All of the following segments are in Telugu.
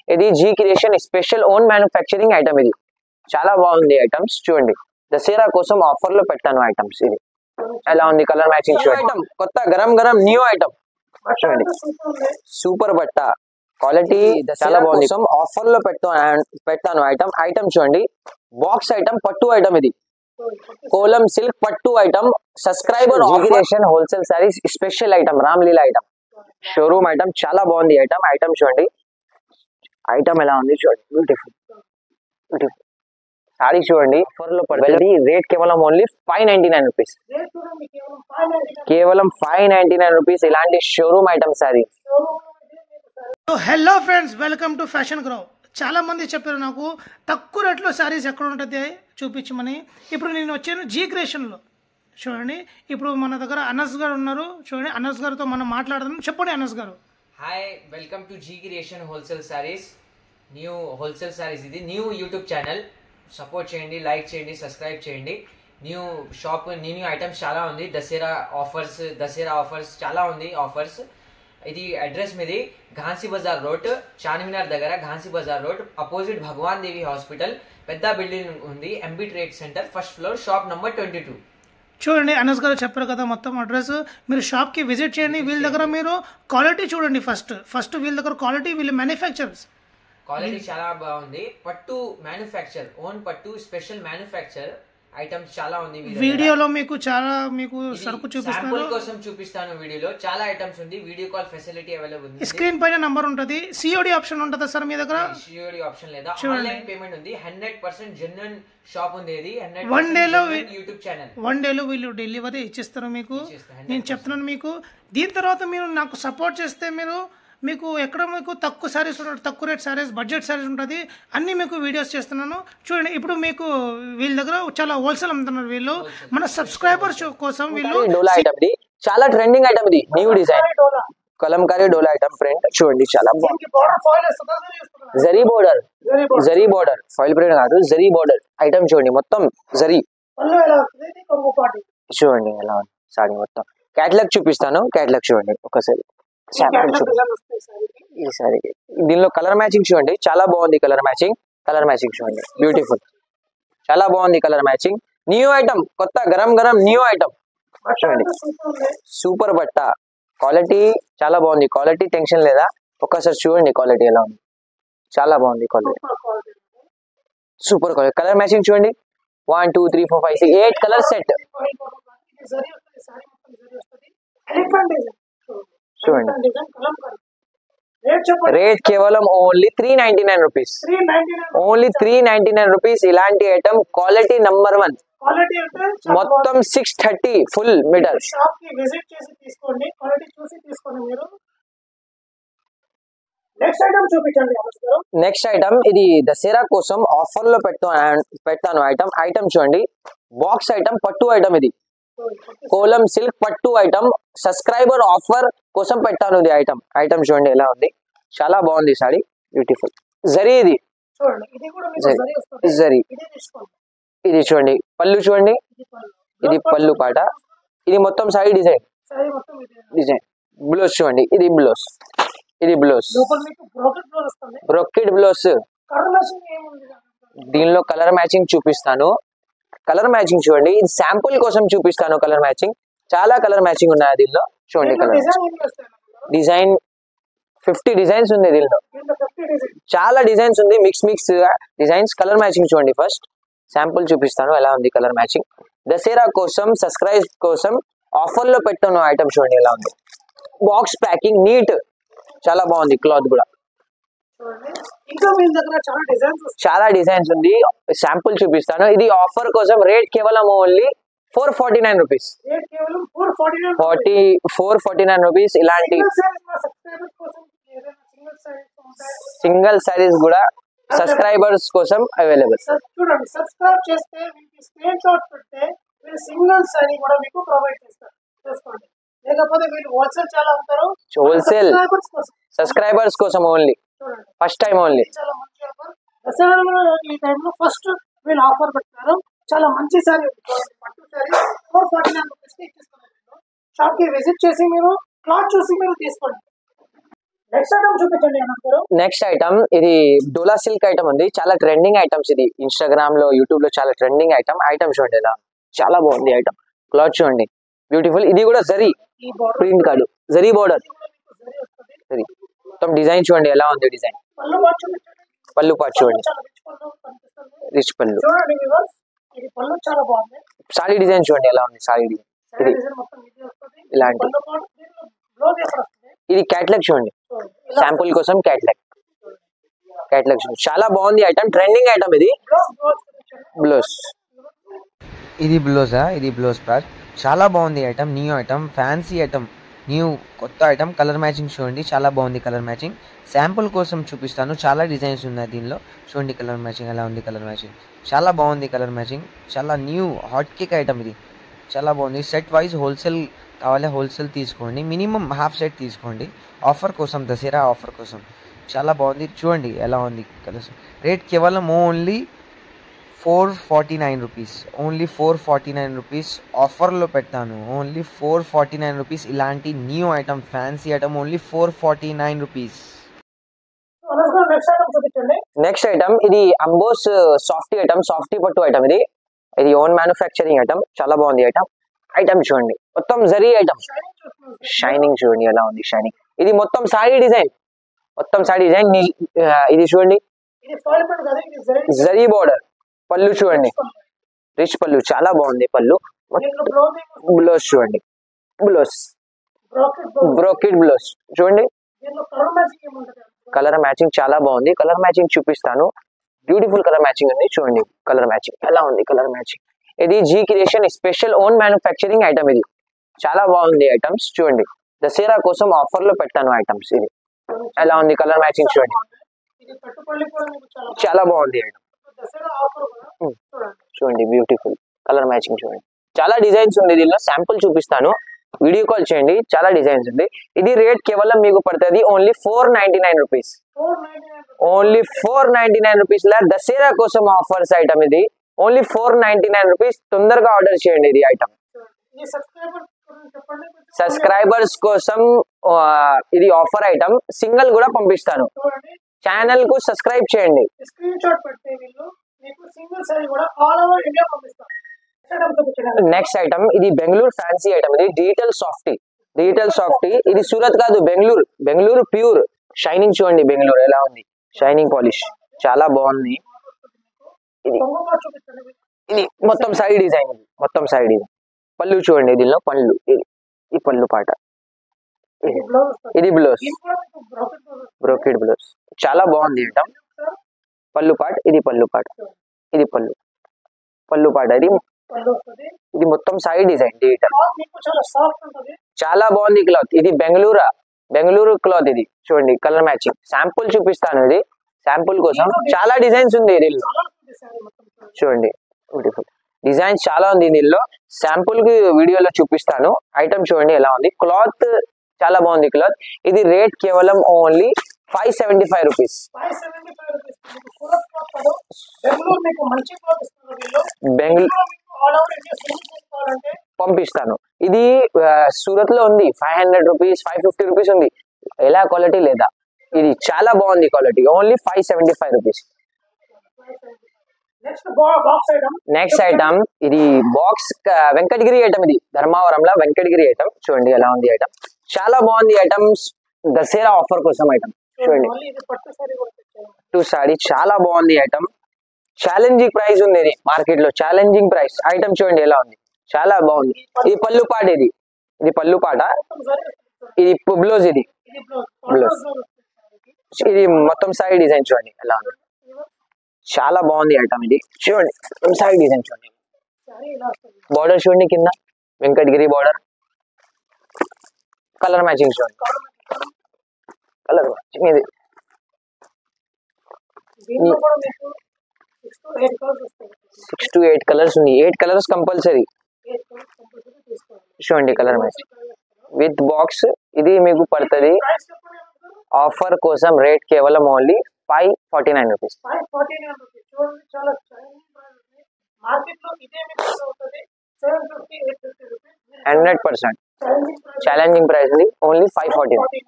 ఇది G creation special own manufacturing item. ఇది చాలా బాగుంది ఐటమ్స్. చూడండి దసరా కోసం ఆఫర్ లో పెట్టాను ఐటమ్స్. ఇది ఎలా ఉంది కలర్ మ్యాచింగ్ ఐటమ్, కొత్త గరం గరం న్యూ ఐటమ్. చూడండి సూపర్ బట్ట క్వాలిటీ చాలా బాగుంది. ఆఫర్ లో పెట్టాను ఐటమ్ చూడండి. బాక్స్ ఐటమ్ పట్టు ఐటమ్. ఇది కోలం సిల్క్ పట్టు item. Subscriber creation wholesale saris special item, Ramlila item, showroom item. చాలా బాగుంది ఐటమ్ చూడండి. ఐటమ్ ఎలా ఉంది చూడండి, బ్యూటిఫుల్ బ్యూటిఫుల్ సారీ చూడండి. ఆఫర్ లో పడుతుంది. రేట్ కేవలం ఓన్లీ 599 రూపీస్, కేవలం 599 రూపీస్. ఇలాంటి showroom item sorry. Hello friends, welcome to fashion grow. చాలా మంది చెప్పారు నాకు తక్కువ రేట్లో శారీస్ ఎక్కడ ఉంటుంది చూపించమని. ఇప్పుడు నేను వచ్చాను జీ క్రియేషన్లో. చూడండి ఇప్పుడు మన దగ్గర అనస్ గారు ఉన్నారు. చూడండి అనస్ గారితో మనం మాట్లాడదాం. చెప్పండి అనస్ గారు. Hi, welcome to G Creation wholesale saris. New wholesale saris, ఇది న్యూ యూట్యూబ్ ఛానల్. సపోర్ట్ చేయండి, లైక్ చేయండి, సబ్స్క్రైబ్ చేయండి. న్యూ షాప్, న్యూ ఐటమ్స్ చాలా ఉంది. దసరా ఆఫర్స్ చాలా ఉంది ఆఫర్స్. ఇది అడ్రస్ మీది ఘాన్సీ బజార్ రోడ్, చార్మినార్ దగ్గర ఘాన్సీ బజార్ రోడ్ అపోజిట్ భగవాన్ దేవి హాస్పిటల్. పెద్ద బిల్డింగ్ ఉంది, MB trade centre, first floor, shop number 22. చూడండి అనస్ గారు చెప్పారు కదా మొత్తం అడ్రస్. మీరు షాప్కి విజిట్ చేయండి. వీళ్ళ దగ్గర మీరు క్వాలిటీ చూడండి. ఫస్ట్ వీళ్ళ దగ్గర క్వాలిటీ, వీళ్ళు మ్యానుఫ్యాక్చరర్స్. క్వాలిటీ చాలా బాగుంది. పట్టు మ్యానుఫ్యాక్చర్, ఓన్ పట్టు స్పెషల్ మ్యానుఫ్యాక్చర్ ఐటమ్స్ చాలా ఉంది. వీడియోలో మీకు సరుకు చూపిస్తాను, కోసం చూపిస్తాను. వీడియోలో చాలా ఐటమ్స్ ఉంది. వీడియో కాల్ ఫెసిలిటీ అవైలబుల్ ఉంది. స్క్రీన్ పైన నంబర్ ఉంటుంది. సిఓడి ఆప్షన్ ఉంటుందా సార్ మీ దగ్గర? సిఓడి ఆప్షన్ లేదా, ఆన్లైన్ పేమెంట్ ఉంది. 100% జెన్యున్ షాప్ ఉంది. ఇది వన్ డేలో యూట్యూబ్ ఛానల్, వన్ డేలో వీళ్ళు డెలివరీ ఇచ్చిస్తారు మీకు. నేను చెప్తున్నాను మీకు. దీని తర్వాత మీరు నాకు సపోర్ట్ చేస్తే మీకు ఎక్కడ మీకు తక్కువ సారీస్ ఉంటుంది, తక్కువ రేట్ సారీస్, బడ్జెట్ సారీస్ ఉంటుంది, అన్ని మీకు వీడియోస్ చేస్తున్నాను. చూడండి ఇప్పుడు మీకు వీళ్ళ దగ్గర చాలా హోల్సేల్ అమ్ముతున్నారు వీళ్ళు. మన సబ్స్క్రైబర్స్ కోసం వీళ్ళు డోలా ఐటమ్. ఇది చాలా ట్రెండింగ్ ఐటమ్. ఇది న్యూ డిజైన్ కలంకారీ డోలా ఐటమ్. ప్రింట్ చూడండి చాలా బాగుంది. జరీ బోర్డర్ ఫాయిల్ ప్రింట్ కాదు, జరీ బోర్డర్ ఐటమ్ చూడండి. మొత్తం జరీ చూడండి ఎలా ఉంది సారీ మొత్తం. క్యాటలాగ్ చూపిస్తాను. క్యాటలాగ్ చూడండి ఒకసారి. ఈ సారీ దీనిలో కలర్ మ్యాచింగ్ చూడండి, చాలా బాగుంది కలర్ మ్యాచింగ్ చూడండి, బ్యూటిఫుల్, చాలా బాగుంది కలర్ మ్యాచింగ్. న్యూ ఐటమ్, కొత్త గరం గరం న్యూ ఐటమ్ చూడండి. సూపర్ బట్ట క్వాలిటీ చాలా బాగుంది. క్వాలిటీ టెన్షన్ లేదా, ఒక్కసారి చూడండి క్వాలిటీ ఎలా ఉంది. చాలా బాగుంది quality, super quality. Colour matching చూడండి. 1 2 3 4 5 6 8 కలర్ సెట్ చూడండి. రేట్ కేవలం ఓన్లీ 399 రూపీస్, ఓన్లీ 399 రూపీస్. ఇలాంటి ఐటమ్ క్వాలిటీ నంబర్ 1. మొత్తం 630 ఫుల్ మీటర్. నెక్స్ట్ ఐటమ్ ఇది దసరా కోసం ఆఫర్ లో పెట్టాను ఐటమ్ చూడండి. బాక్స్ ఐటమ్ పట్టు ఐటమ్. ఇది కోలం సిల్క్ పట్టు ఐటమ్. సబ్స్క్రైబర్ ఆఫర్ కోసం పెట్టాను ఇది ఐటమ్ చూడండి ఎలా ఉంది. చాలా బాగుంది సారీ, బ్యూటిఫుల్. జరీ ఇది జరీ. ఇది చూడండి పళ్ళు చూడండి. ఇది పళ్ళు పాట. ఇది మొత్తం సారీ డిజైన్. బ్లౌజ్ చూడండి. ఇది బ్లౌజ్ బ్రోకెడ్ బ్లౌజ్. దీనిలో కలర్ మ్యాచింగ్ చూపిస్తాను. కలర్ మ్యాచింగ్ చూడండి. ఇది శాంపుల్ కోసం చూపిస్తాను. కలర్ మ్యాచింగ్ చాలా కలర్ మ్యాచింగ్ ఉన్నాయి దీనిలో చూడండి. కలర్ డిజైన్ 50 డిజైన్స్ ఉంది దీనిలో, చాలా డిజైన్స్ ఉంది. Mix designs. కలర్ మ్యాచింగ్ చూడండి. ఫస్ట్ శాంపుల్ చూపిస్తాను ఎలా ఉంది కలర్ మ్యాచింగ్. దసరా కోసం సబ్స్క్రైబ్ కోసం ఆఫర్ లో పెట్టాను ఐటమ్ చూడండి ఎలా ఉంది. బాక్స్ ప్యాకింగ్ నీట్, చాలా బాగుంది. క్లాత్ కూడా చాలా డిజైన్స్ ఉంది. శాంపుల్ చూపిస్తాను. ఇది ఆఫర్ కోసం. రేట్ కేవలం ఓన్లీ 449 రూపీస్, 449 రూపీస్. ఇలాంటి సింగిల్ సారీస్ కూడా సబ్స్క్రైబర్స్ కోసం అవైలబుల్. చూడండి సబ్స్క్రైబ్ చేస్తే మీకు స్క్రీన్ షాట్ పెడితే మీరు సింగిల్ సారీ కూడా మీకు ప్రొవైడ్ చేస్తారు. చేసుకోండి. లేకపోతే వీళ్ళు హోల్సేల్ చాలా అమ్ముతారు. హోల్సేల్ సబ్స్క్రైబర్స్ కోసం ఓన్లీ, ఫస్ట్ టైం ఓన్లీ. చాలా మంచి ఆఫర్. దసరాలో ఈ టైంలో ఫస్ట్ వీళ్ళు ఆఫర్ పెట్టారు. చాలా మంచి సారీ, పట్టు సారీ 449 రూపీస్ కి ఇచ్చిస్తున్నారు. షాప్ కి విజిట్ చేసి మీరు క్లాత్ చూసి మీరు తీసుకోండి. నెక్స్ట్ ఐటమ్ చూపించండి అనంతరం. నెక్స్ట్ ఐటమ్ ఇది డోలా సిల్క్ ఐటమ్ ఉంది. చాలా ట్రెండింగ్ ఐటమ్స్ ఇది. ఇన్స్టాగ్రామ్ లో, యూట్యూబ్ లో చాలా ట్రెండింగ్ ఐటమ్ చూడండి ఎలా చాలా బాగుంది ఐటమ్. క్లాత్ చూడండి బ్యూటిఫుల్. ఇది కూడా జరీ ఈ బార్డర్ ప్రింట్ కాదు, జరీ బోర్డర్. జరీ వస్తుంది. జరీ మొత్తం డిజైన్ చూడండి ఎలా ఉంది డిజైన్. పళ్ళు పాటు చూపించండి. పళ్ళు పాటు చూడండి చాలా రిచ్ పళ్ళు కనిపిస్తుంది. రిచ్ పళ్ళు. చూడండి వ్యూవర్స్, ఇది పళ్ళు చాలా బాగుంది. సారీ డిజైన్ చూడండి ఎలా ఉంది. సారీ డిజైన్ సారీ డిజైన్ మొత్తం ఇది వస్తుంది. ఇలాంటి పళ్ళు పాటు దీనిలో బ్లౌజ్ ఎక్కడ వస్తుంది? ఇది క్యాట్లాగ్ చూడండి, చూడండి. ఇలా శాంపుల్ కోసం క్యాట్లాగ్ చూడండి. చాలా బాగుంది ఐటమ్, ట్రెండింగ్ ఐటమ్ ఇది. బ్లౌజ్ చూపించండి. బ్లౌజ్ ఇది బ్లౌజా, ఇది బ్లౌజ్ ప్యాచ్. చాలా బాగుంది item, new item, fancy item, new కొత్త ఐటమ్. కలర్ మ్యాచింగ్ చూడండి చాలా బాగుంది. కలర్ మ్యాచింగ్ శాంపుల్ కోసం చూపిస్తాను. చాలా డిజైన్స్ ఉన్నాయి దీనిలో. చూడండి కలర్ మ్యాచింగ్ ఎలా ఉంది. కలర్ మ్యాచింగ్ చాలా బాగుంది. కలర్ మ్యాచింగ్ చాలా న్యూ హాట్ కేక్ ఐటమ్ ఇది. చాలా బాగుంది. సెట్ వైజ్ హోల్సేల్ కావాలి, హోల్సేల్ తీసుకోండి. మినిమం హాఫ్ సెట్ తీసుకోండి. ఆఫర్ కోసం, దసరా ఆఫర్ కోసం చాలా బాగుంది. చూడండి ఎలా ఉంది కలర్స్. రేట్ కేవలం ఓన్లీ 449 రూపీస్. ఓన్లీ 449 రూపీస్ ఆఫర్లో పెట్టాను. Only 449 rupees. ఇలాంటి new item, fancy item only 449 rupees. అనంతరం నెక్స్ట్ ఐటమ్ చూపించండి. నెక్స్ట్ ఐటమ్ ఇది అంబోస్ సాఫ్టీ ఐటమ్, సాఫ్టీ పట్టు ఐటమ్ ఇది. ఇది ఓన్ మ్యానుఫ్యాక్చరింగ్ ఐటమ్. చాలా బాగుంది ఐటమ్ చూడండి. మొత్తం జరీ ఐటమ్. షైనింగ్ చూస్తున్నాం. షైనింగ్ చూడండి ఎలా ఉంది షైనింగ్. ఇది మొత్తం సారీ డిజైన్, మొత్తం సారీ డిజైన్. ఇది చూడండి ఇది ఫాయిల్ ప్రింట్ కాదు, ఇది జరీ జరీ బోర్డర్. పళ్ళు చూడండి రిచ్ పళ్ళు, చాలా బాగుంది పళ్ళు. దీంట్లో బ్లౌజ్ ఏమో బ్లౌజ్ చూడండి, blouse bracket blouse. Brocade blouse చూడండి. దీంట్లో కలర్ మ్యాచింగ్ ఏముంటుంది? కలర్ మ్యాచింగ్ చాలా బాగుంది. కలర్ మ్యాచింగ్ చూపిస్తాను. బ్యూటిఫుల్ కలర్ మ్యాచింగ్ ఉంది చూడండి. కలర్ మ్యాచింగ్ ఎలా ఉంది. కలర్ మ్యాచింగ్ ఇది G creation special own manufacturing item ఇది. చాలా బాగుంది ఐటమ్స్ చూడండి. దసరా కోసం ఆఫర్ లో పెట్టాను ఐటమ్స్. ఇది ఎలా ఉంది. కలర్ మ్యాచింగ్ చూడండి ఇది పెట్టుబడి కూడా మీకు చాలా చాలా బాగుంది ఐటమ్. దసరా ఆఫర్ కూడా చూడండి. చూడండి బ్యూటిఫుల్ కలర్ మ్యాచింగ్ చూడండి. చాలా డిజైన్స్ ఉంది దీనిలో. శాంపుల్ చూపిస్తాను, వీడియో కాల్ చేయండి. చాలా డిజైన్స్ ఉంది. ఇది రేట్ కేవలం మీకు పడుతుంది ఓన్లీ 499 రూపీస్. 499 ఓన్లీ 499 రూపీస్ లా దసరా కోసం ఆఫర్స్ ఐటమ్ ఇది. Only 499 rupees. తొందరగా ఆర్డర్ చేయండి ఇది ఐటమ్. ఈ సబ్స్క్రైబర్ చెప్పండి. సబ్స్క్రైబర్స్ కోసం ఇది ఆఫర్ ఐటమ్. సింగిల్ కూడా పంపిస్తాను. చూడండి, ఛానల్ కు సబ్స్క్రైబ్ చేయండి. స్క్రీన్ షాట్ పెడితే వీళ్ళు మీకు సింగిల్ సారీ కూడా ఆల్ ఓవర్ ఇండియా పంపిస్తారు. ఐటమ్ చూపించండి. నెక్స్ట్ ఐటమ్ ఇది బెంగళూరు ఫ్యాన్సీ ఐటమ్. ఇది డిజిటల్ సాఫ్టీ. డిజిటల్ సాఫ్టీ ఇది సూరత్ కాదు, బెంగళూరు. బెంగళూరు ప్యూర్. షైనింగ్ చూడండి బెంగళూరు ఎలా ఉంది. షైనింగ్ పాలిష్ చాలా బాగుంది. ఇది కొంగు కూడా చూపించండి. ఇది మొత్తం సైడ్ డిజైన్. ఇది మొత్తం సైడ్ డిజైన్. పళ్ళు చూడండి దీనిలో పళ్ళు. ఇది ఈ పళ్ళు పాట. ఇది బ్లౌజ్ వస్తుంది. ఇది బ్లౌజ్, దీంట్లో మీకు బ్రాకెట్ బ్లౌజ్ వస్తుంది. Brocade blouse. చాలా బాగుంది ఐటమ్. పళ్ళు పాట. ఇది పళ్ళు పాట. ఇది పళ్ళు పాట. ఇది పళ్ళు వస్తుంది. ఇది మొత్తం సైడ్ డిజైన్ డిజిటల్. క్లాత్ మీకు చాలా సాఫ్ట్ ఉంటుంది. చాలా బాగుంది క్లాత్. ఇది బెంగళూరు క్లాత్ ఇది. చూడండి కలర్ మ్యాచింగ్. శాంపుల్ చూపిస్తాను. ఇది శాంపుల్ కోసం. చాలా డిజైన్స్ ఉంది దీనిలో. చాలా ఉంటుంది సారీ మొత్తం చూడండి. చూడండి బ్యూటిఫుల్ డిజైన్స్ చాలా ఉంది దీనిలో. శాంపుల్ కి వీడియోలో చూపిస్తాను. ఐటమ్ చూడండి ఎలా ఉంది. క్లాత్ చాలా బాగుంది క్లాత్. ఇది రేట్ కేవలం ఓన్లీ 575 రూపీస్. 575 రూపీస్. మీకు సూరత్ క్లాత్ కాదు, బెంగళూరు మీకు మంచి క్లాత్ ఇస్తున్నారు వీళ్ళు. బెంగళూరు మీకు ఆల్ ఓవర్ ఇండియా సెండ్ చేసుకోవాలంటే పంపిస్తాను. ఇది సూరత్ లో ఉంది. 500 రూపీస్, 550 రూపీస్ ఉంది. ఎలా క్వాలిటీ లేదా. ఇది చాలా బాగుంది quality. Only 575 rupees. Next box item. Next item ఇది బాక్స్ వెంకటగిరి ఐటమ్. ఇది ధర్మావరంలో వెంకటగిరి ఐటమ్. చూడండి ఎలా ఉంది ఐటమ్. చాలా బాగుంది ఐటమ్స్. దసరా ఆఫర్ కోసం ఐటమ్ చూడండి. మళ్ళీ ఇది పట్టు సారీ కూడా తెచ్చారు. టూ సారీ చాలా బాగుంది ఐటమ్. ఛాలెంజింగ్ ప్రైస్ ఉంది ఇది మార్కెట్ లో. ఛాలెంజింగ్ ప్రైస్ ఐటమ్ చూడండి ఎలా ఉంది. చాలా బాగుంది. ఇది పళ్ళు పాట. ఇది పళ్ళు పాట. మొత్తం సారీ వస్తుంది. ఇది బ్లౌజ్. ఇది ఇది బ్లౌజ్. బ్లౌజ్. ఇది మొత్తం సైడ్ డిజైన్ చూడండి ఎలా ఉంది. చాలా బాగుంది ఐటమ్ ఇది. చూడండి సైడ్ డిజైన్ చూడండి. సారీ ఇలా వస్తుంది. బార్డర్ చూడండి కింద వెంకటగిరి బార్డర్. కలర్ మ్యాచింగ్ చూడండి. కలర్ మ్యాచింగ్ ఇది. దీంట్లో కూడా మీకు 6 to 8 కలర్స్ వస్తాయి. 6 to 8 కలర్స్ ఉంది. 8 కలర్స్ కంపల్సరీ. 8 కలర్స్ కంపల్సరీ తీసుకోవాలి. చూడండి కలర్ మ్యాచింగ్ విత్ బాక్స్. ఇది మీకు పడుతుంది. ప్రైస్ చెప్పండి. ఆఫర్ కోసం రేట్ కేవలం ఓన్లీ 549 రూపీస్. 549 రూపీస్. చూడండి చాలా ఛాలెంజింగ్ ప్రైస్ ఉంది. మార్కెట్ లో ఇదే మీకు అవుతుంది 750 850 rupees. 100% challenging price. Challenging price ఇది. ఓన్లీ 549.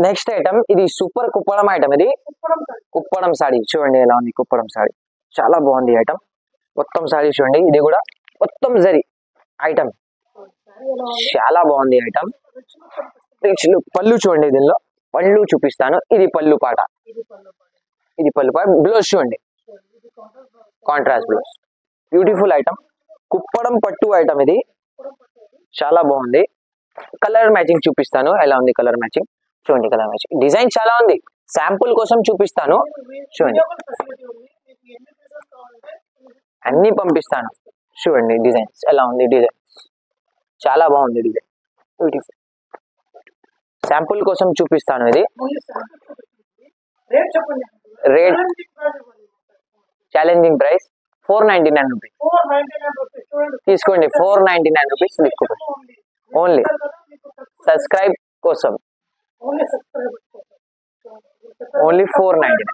నెక్స్ట్ ఐటమ్ ఇది సూపర్ కుప్పడం ఐటమ్. ఇది కుప్పడం సాడీ చూడండి ఎలా ఉంది. కుప్పడం సాడీ చాలా బాగుంది ఐటమ్. మొత్తం సాడీ చూడండి. ఇది కూడా మొత్తం జరీ ఐటమ్ చాలా బాగుంది ఐటమ్. Rich look. పళ్ళు చూడండి. దీనిలో పళ్ళు చూపిస్తాను. ఇది పళ్ళు పాట. ఇది పళ్ళు పాట. బ్లౌజ్ చూడండి. Contrast blouse. Beautiful item. Kuppadam పట్టు ఐటమ్. ఇది చాలా బాగుంది. కలర్ మ్యాచింగ్ చూపిస్తాను ఎలా ఉంది. కలర్ మ్యాచింగ్ చూడండి. కలర్ మ్యాచింగ్ డిజైన్ చాలా ఉంది. శాంపుల్ కోసం చూపిస్తాను చూడండి. అన్ని పంపిస్తాను చూడండి. డిజైన్స్ ఎలా ఉంది. డిజైన్ చాలా బాగుంది. Design beautiful. శాంపుల్ కోసం చూపిస్తాను. ఇది రేట్ ఛాలెంజింగ్ ప్రైస్ 499 రూపీస్ తీసుకోండి. 499 రూపీస్ తీసుకోండి. ఓన్లీ సబ్స్క్రైబ్ కోసం ఓన్లీ 499.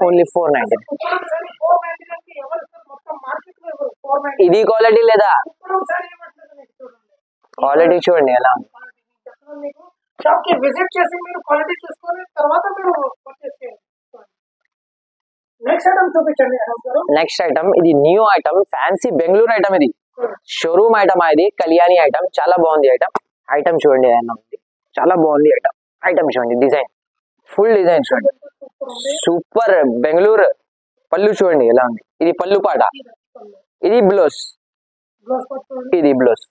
ఓన్లీ 499. ఇది క్వాలిటీ లేదా? క్వాలిటీ చూడండి ఎలా ఉంది. షాప్ కి విజిట్ చేసి మీరు క్వాలిటీ చూసుకొని తర్వాత మీరు పర్చేస్ చేయండి. నెక్స్ట్ ఐటమ్ చూపించండి. నెక్స్ట్ ఐటమ్ ఇది new item. Fancy Bengaluru item. ఇది షోరూమ్ ఐటమ్. ఇది కళ్యాణి ఐటమ్. చాలా బాగుంది ఐటమ్. ఐటమ్ చూడండి ఎలా ఉంది. చాలా బాగుంది ఐటమ్. ఐటమ్ చూడండి. డిజైన్ ఫుల్ డిజైన్ చూడండి. సూపర్ బెంగళూరు. పళ్ళు చూడండి ఎలా ఉంది. ఇది పళ్ళు పాట. ఇది బ్లౌజ్. ఇది బ్లౌజ్.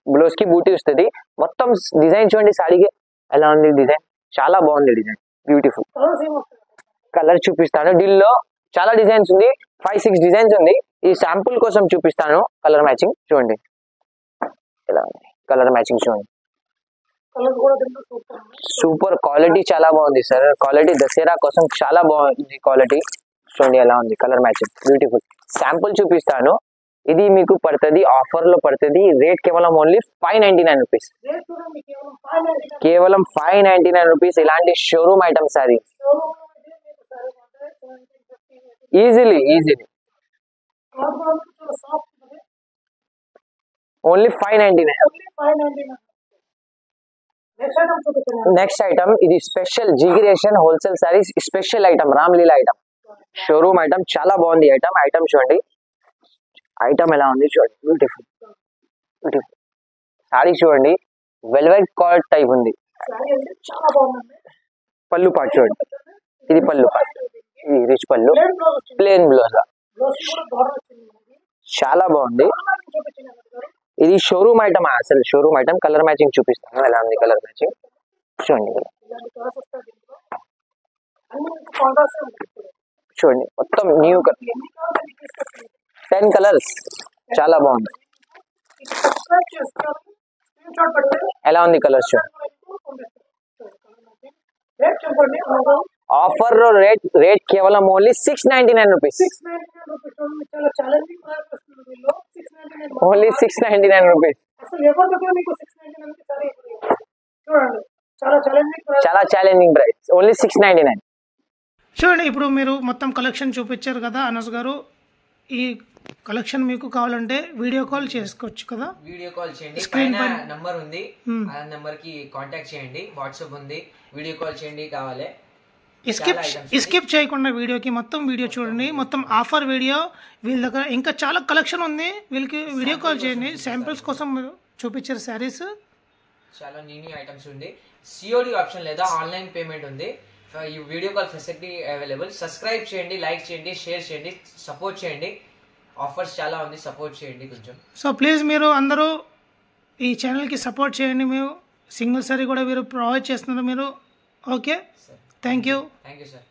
బ్లౌజ్ కి బూటీ వస్తుంది. మొత్తం డిజైన్ చూడండి. సాడీకి ఎలా ఉంది. డిజైన్ చాలా బాగుంది. Design beautiful. కలర్ చూపిస్తాను. దీనిలో చాలా డిజైన్స్ ఉంది. 5-6 డిజైన్స్ ఉంది. ఈ శాంపుల్ కోసం చూపిస్తాను. కలర్ మ్యాచింగ్ చూడండి ఎలా ఉంది. కలర్ మ్యాచింగ్ చూడండి. సూపర్ క్వాలిటీ చాలా బాగుంది సార్. క్వాలిటీ దసరా కోసం చాలా బాగుంది. క్వాలిటీ చూడండి ఎలా ఉంది. Colour matching beautiful. శాంపుల్ చూపిస్తాను. ఇది మీకు పడుతుంది ఆఫర్ లో పడుతుంది. రేట్ కేవలం ఓన్లీ 599 రూపీస్. కేవలం 599 రూపీస్. ఇలాంటి showroom item sari easily only 599. Next item ఇది స్పెషల్ జిగిరేషన్ wholesale saris special item. Ramlila item. Showroom item చాలా బాగుంది. ఐటమ్ ఐటమ్ చూడండి. ఐటమ్ ఎలా ఉంది చూడండి. బ్యూటిఫుల్ బ్యూటిఫుల్ సారీ చూడండి. వెల్వెట్ కార్డ్ టైప్ ఉంది. పళ్ళు పాటు చూడండి. ఇది పళ్ళు పాటు. ఇది రిచ్ పళ్ళు. ప్లేన్ బ్లౌజ్ చాలా బాగుంది. ఇది షోరూమ్ ఐటమ్. అసలు షోరూమ్ ఐటమ్. కలర్ మ్యాచింగ్ చూపిస్తాను ఎలా ఉంది. కలర్ మ్యాచింగ్ చూడండి. చూడండి మొత్తం న్యూ 10 కలర్స్ చాలా బాగుంది. ఎలా ఉంది కలర్స్ చూడండి. ఆఫర్ రేట్ కేవలం ఓన్లీ 699 రూపీస్. Only 699 rupees. చాలా ఛాలెంజింగ్ ప్రైస్. ఓన్లీ 699. చూడండి ఇప్పుడు మీరు మొత్తం కలెక్షన్ చూపించారు కదా అనస్ గారు. ఈ కలెక్షన్ మీకు కావాలంటే వీడియో కాల్ చేసుకోవచ్చు కదా. వీడియో కాల్ చేయండి. పైన నంబర్ ఉంది. ఆ నంబర్ కి కాంటాక్ట్ చేయండి. వాట్సాప్ ఉంది. వీడియో కాల్ చేయండి. కావాలి స్కిప్ చేయకుండా వీడియోకి మొత్తం వీడియో చూడండి. మొత్తం ఆఫర్ వీడియో. వీళ్ళ దగ్గర ఇంకా చాలా కలెక్షన్ ఉంది. వీళ్ళకి వీడియో కాల్ చేయండి. శాంపిల్స్ కోసం చూపించారు శారీస్. చాలా న్యూ ఐటమ్స్ ఉంది. సిఓడి ఆప్షన్ లేదా ఆన్లైన్ పేమెంట్ ఉంది. ఈ video call facility available. Subscribe చేయండి. లైక్ చేయండి. షేర్ చేయండి. సపోర్ట్ చేయండి. ఆఫర్స్ చాలా ఉంది. సపోర్ట్ చేయండి కొంచెం. సో ప్లీజ్ మీరు అందరూ ఈ ఛానల్కి సపోర్ట్ చేయండి. మీరు సింగిల్ సారీ కూడా మీరు ప్రొవైడ్ చేస్తున్నారు మీరు. Okay thank you sir.